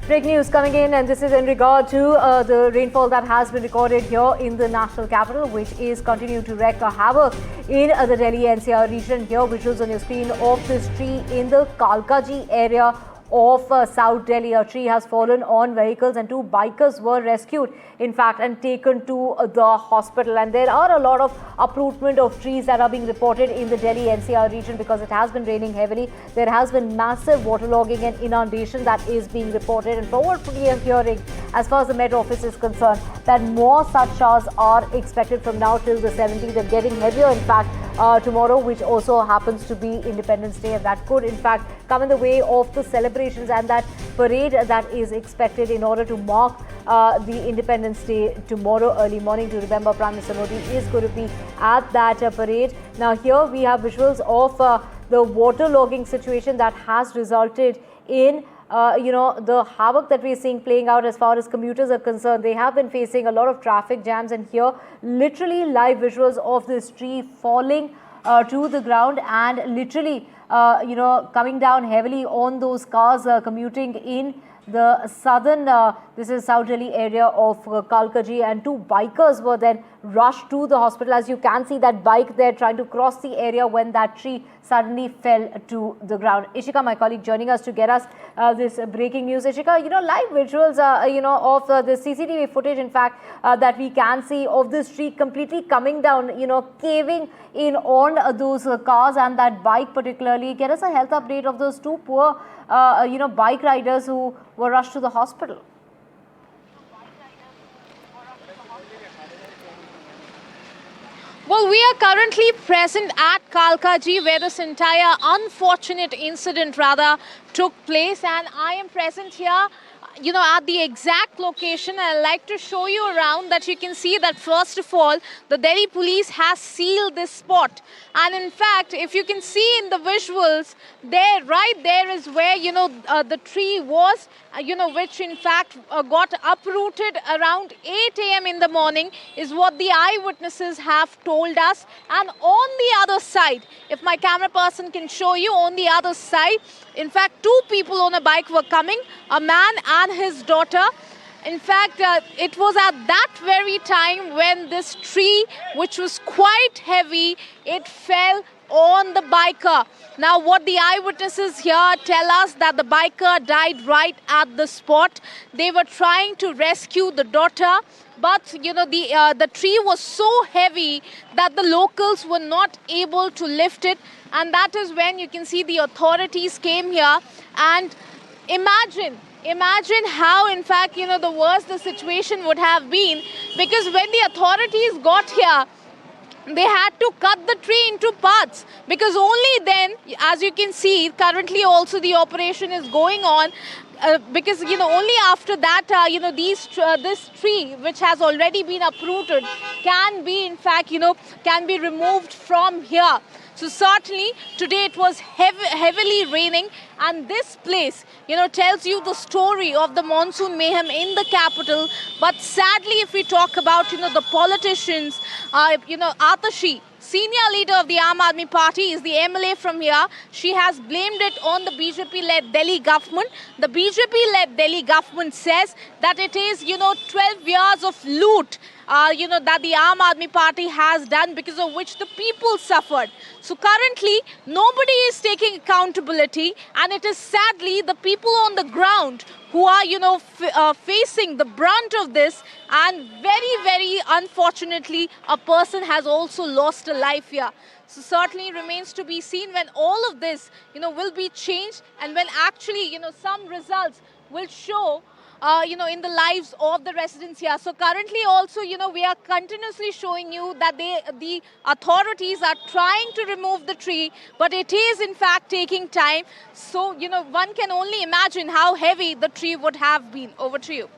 Breaking news coming in, and this is in regard to the rainfall that has been recorded here in the national capital, which is continuing to wreak a havoc in the Delhi NCR region. Here, visuals on your screen of this tree in the Kalkaji area of South Delhi. A tree has fallen on vehicles and two bikers were rescued, in fact, and taken to the hospital. And there are a lot of uprootment of trees that are being reported in the Delhi NCR region because it has been raining heavily. There has been massive waterlogging and inundation that is being reported. And from what we are hearing, as far as the Met Office is concerned, that more such showers are expected from now till the 17th and getting heavier, in fact, tomorrow, which also happens to be Independence Day, and that could in fact come in the way of the celebrations and that parade that is expected in order to mark the Independence Day tomorrow early morning. To remember, Prime Minister Modi is going to be at that parade. Now here we have visuals of the waterlogging situation that has resulted in the havoc that we're seeing playing out as far as commuters are concerned. They have been facing a lot of traffic jams, and here literally live visuals of this tree falling to the ground and literally coming down heavily on those cars commuting in the southern, this is South Delhi area of Kalkaji, and two bikers were then rushed to the hospital. As you can see that bike there trying to cross the area when that tree suddenly fell to the ground. Ishika, my colleague, joining us to get us this breaking news. Ishika, live visuals, of the CCTV footage, in fact, that we can see of this tree completely coming down, caving in on those cars and that bike particularly. Get us a health update of those two poor, bike riders who were rushed to the hospital. Well, we are currently present at Kalkaji, where this entire unfortunate incident took place, and I am present here at the exact location. I'd like to show you around that you can see that first of all, the Delhi police has sealed this spot. And in fact, if you can see in the visuals, right there is where, the tree was, which in fact got uprooted around 8 a.m. in the morning is what the eyewitnesses have told us. And on the other side, if my camera person can show you, on the other side, in fact, two people on a bike were coming, a man and his daughter. In fact, it was at that very time when this tree, which was quite heavy, it fell on the biker. Now, what the eyewitnesses here tell us that the biker died right at the spot. They were trying to rescue the daughter, but the tree was so heavy that the locals were not able to lift it, and that is when you can see the authorities came here. And imagine how, in fact, the worse the situation would have been, because when the authorities got here, they had to cut the tree into parts, because only then, as you can see, currently also the operation is going on, because only after that this tree, which has already been uprooted, can be in fact can be removed from here. So certainly today it was heavily raining, and this place tells you the story of the monsoon mayhem in the capital. But sadly, if we talk about the politicians, Atashi, senior leader of the Aam Aadmi Party, is the MLA from here. She has blamed it on the BJP-led Delhi government. The BJP-led Delhi government says that it is 12 years of loot that the Aam Aadmi Party has done, because of which the people suffered. So currently, nobody is taking accountability, and it is sadly the people on the ground who are facing the brunt of this. And very, very unfortunately, a person has also lost a life here. So certainly remains to be seen when all of this will be changed, and when actually some results will show in the lives of the residents here. So currently also, we are continuously showing you that the authorities are trying to remove the tree, but it is in fact taking time. So, one can only imagine how heavy the tree would have been. Over to you.